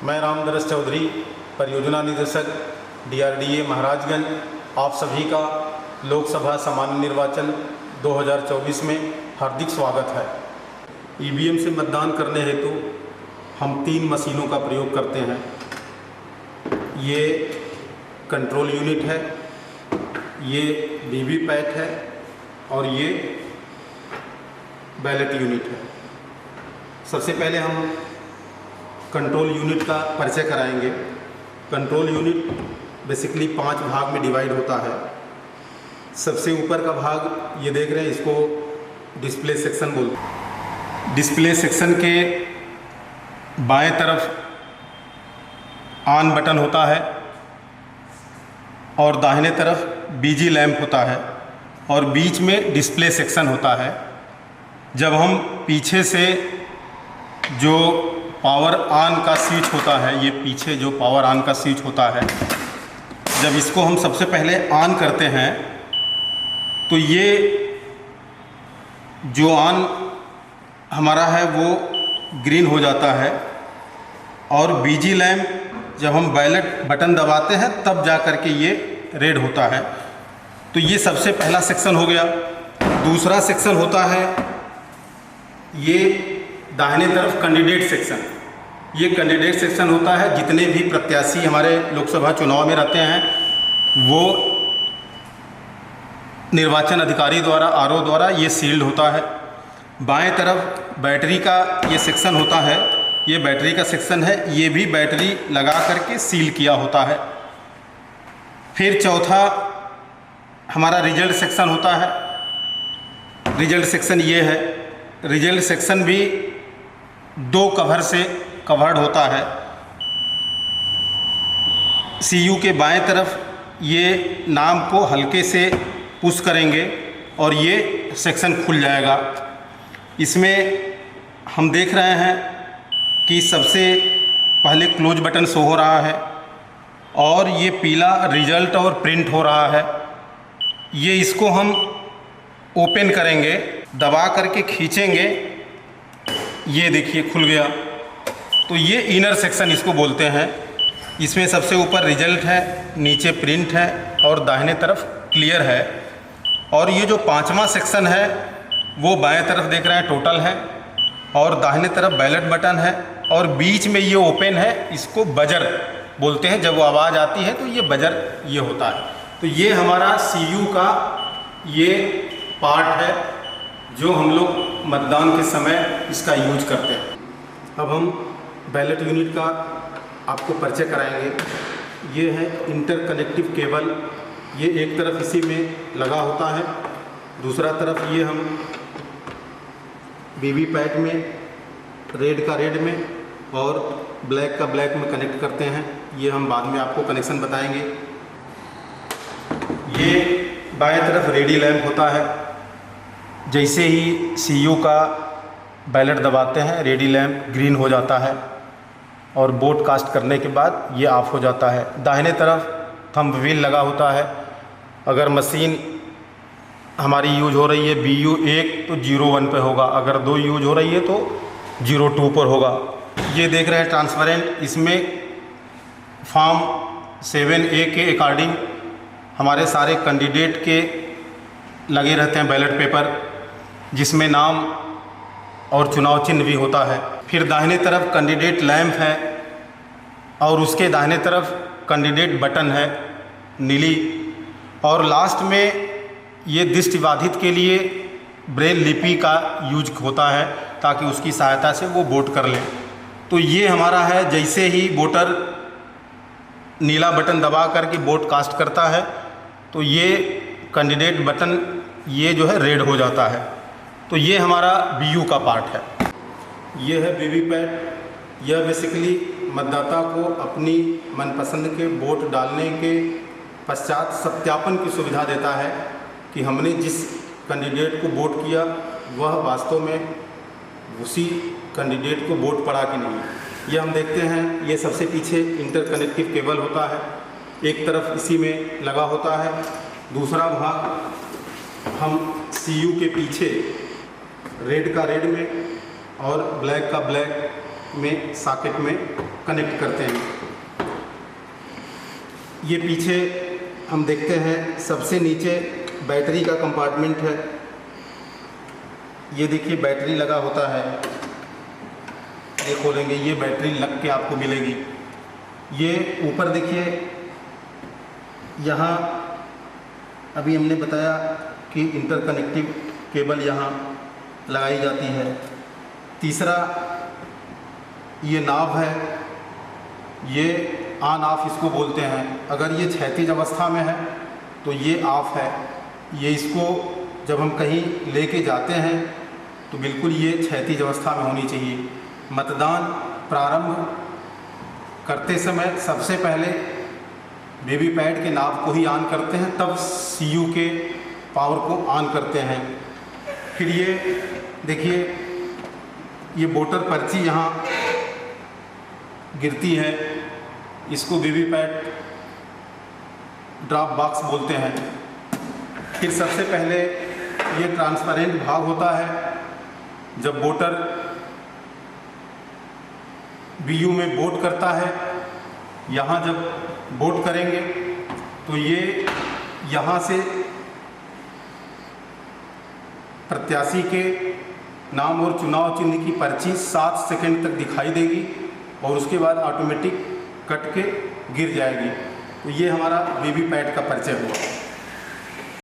मैं रामदरस चौधरी, परियोजना निदेशक DRDA महाराजगंज, आप सभी का लोकसभा सामान्य निर्वाचन 2024 में हार्दिक स्वागत है। EVM से मतदान करने हेतु हम 3 मशीनों का प्रयोग करते हैं। ये कंट्रोल यूनिट है, ये वीवीपैट है और ये बैलेट यूनिट है। सबसे पहले हम कंट्रोल यूनिट का परिचय कराएंगे। कंट्रोल यूनिट बेसिकली 5 भाग में डिवाइड होता है। सबसे ऊपर का भाग ये देख रहे हैं, इसको डिस्प्ले सेक्शन बोलते हैं। डिस्प्ले सेक्शन के बाएं तरफ ऑन बटन होता है और दाहिने तरफ BG लैंप होता है और बीच में डिस्प्ले सेक्शन होता है। जब हम पीछे से जो पावर ऑन का स्विच होता है, ये पीछे जो पावर ऑन का स्विच होता है, जब इसको हम सबसे पहले ऑन करते हैं तो ये जो ऑन हमारा है वो ग्रीन हो जाता है और BG लैंप जब हम बैलेट बटन दबाते हैं तब जा कर के ये रेड होता है। तो ये सबसे पहला सेक्शन हो गया। दूसरा सेक्शन होता है ये दाहिने तरफ कैंडिडेट सेक्शन। ये कैंडिडेट सेक्शन होता है, जितने भी प्रत्याशी हमारे लोकसभा चुनाव में रहते हैं वो निर्वाचन अधिकारी द्वारा RO द्वारा ये सील्ड होता है। बाएं तरफ बैटरी का ये सेक्शन होता है, ये बैटरी का सेक्शन है, ये भी बैटरी लगा करके सील किया होता है। फिर चौथा हमारा रिजल्ट सेक्शन होता है। रिजल्ट सेक्शन ये है। रिजल्ट सेक्शन भी 2 कवर से कवर्ड होता है। CU के बाएं तरफ ये नाम को हल्के से पुश करेंगे और ये सेक्शन खुल जाएगा। इसमें हम देख रहे हैं कि सबसे पहले क्लोज बटन शो हो रहा है और ये पीला रिजल्ट और प्रिंट हो रहा है। ये इसको हम ओपन करेंगे, दबा करके खींचेंगे, ये देखिए खुल गया। तो ये इनर सेक्शन इसको बोलते हैं। इसमें सबसे ऊपर रिजल्ट है, नीचे प्रिंट है और दाहिने तरफ क्लियर है। और ये जो 5वां सेक्शन है वो बाएं तरफ देख रहे हैं टोटल है और दाहिने तरफ बैलेट बटन है और बीच में ये ओपन है, इसको बजर बोलते हैं। जब वो आवाज़ आती है तो ये बजर ये होता है। तो ये हमारा CU का ये पार्ट है जो हम लोग मतदान के समय इसका यूज करते हैं। अब हम बैलेट यूनिट का आपको परिचय कराएंगे। ये है इंटरकनेक्टिव केबल। ये एक तरफ इसी में लगा होता है, दूसरा तरफ ये हम वीवीपैट में रेड का रेड में और ब्लैक का ब्लैक में कनेक्ट करते हैं। ये हम बाद में आपको कनेक्शन बताएंगे। ये बाएं तरफ रेडी लैंप होता है। जैसे ही CU का बैलेट दबाते हैं रेडी लैंप ग्रीन हो जाता है और वोट कास्ट करने के बाद ये ऑफ हो जाता है। दाहिने तरफ थंब व्हील लगा होता है। अगर मशीन हमारी यूज हो रही है BU 1 तो 01 पे होगा, अगर 2 यूज हो रही है तो 02 पर होगा। ये देख रहे हैं ट्रांसपेरेंट, इसमें फॉर्म 7A के अकॉर्डिंग हमारे सारे कैंडिडेट के लगे रहते हैं बैलेट पेपर, जिसमें नाम और चुनाव चिन्ह भी होता है। फिर दाहिने तरफ कैंडिडेट लैंप है और उसके दाहिने तरफ कैंडिडेट बटन है नीली। और लास्ट में ये दृष्टिबाधित के लिए ब्रेल लिपि का यूज होता है ताकि उसकी सहायता से वो वोट कर लें। तो ये हमारा है, जैसे ही वोटर नीला बटन दबा करके वोट कास्ट करता है तो ये कैंडिडेट बटन ये जो है रेड हो जाता है। तो ये हमारा BU का पार्ट है। ये है वीवीपैट। यह बेसिकली मतदाता को अपनी मनपसंद के वोट डालने के पश्चात सत्यापन की सुविधा देता है कि हमने जिस कैंडिडेट को वोट किया वह वास्तव में उसी कैंडिडेट को वोट पड़ा कि नहीं। ये हम देखते हैं। ये सबसे पीछे इंटरकनेक्टिव केबल होता है, एक तरफ इसी में लगा होता है, दूसरा भाग हम CU के पीछे रेड का रेड में और ब्लैक का ब्लैक में सॉकेट में कनेक्ट करते हैं। ये पीछे हम देखते हैं सबसे नीचे बैटरी का कंपार्टमेंट है। ये देखिए बैटरी लगा होता है, ये खोलेंगे ये बैटरी लग के आपको मिलेगी। ये ऊपर देखिए, यहाँ अभी हमने बताया कि इंटरकनेक्टिव केबल यहाँ लगाई जाती है। तीसरा ये नाव है, ये ऑन ऑफ इसको बोलते हैं। अगर ये क्षैतिज अवस्था में है तो ये ऑफ है। ये इसको जब हम कहीं लेके जाते हैं तो बिल्कुल ये क्षैतिज अवस्था में होनी चाहिए। मतदान प्रारंभ करते समय सबसे पहले वीवीपैट के नाव को ही ऑन करते हैं, तब सीयू के पावर को ऑन करते हैं। फिर ये देखिए, ये वोटर पर्ची यहाँ गिरती है, इसको वीवीपैट ड्रॉप बॉक्स बोलते हैं। फिर सबसे पहले ये ट्रांसपेरेंट भाग होता है। जब वोटर वीयू में वोट करता है, यहाँ जब वोट करेंगे तो ये यहाँ से प्रत्याशी के नाम और चुनाव चिन्ह की पर्ची 7 सेकंड तक दिखाई देगी और उसके बाद ऑटोमेटिक कट के गिर जाएगी। तो ये हमारा वीवीपैट का परिचय हुआ।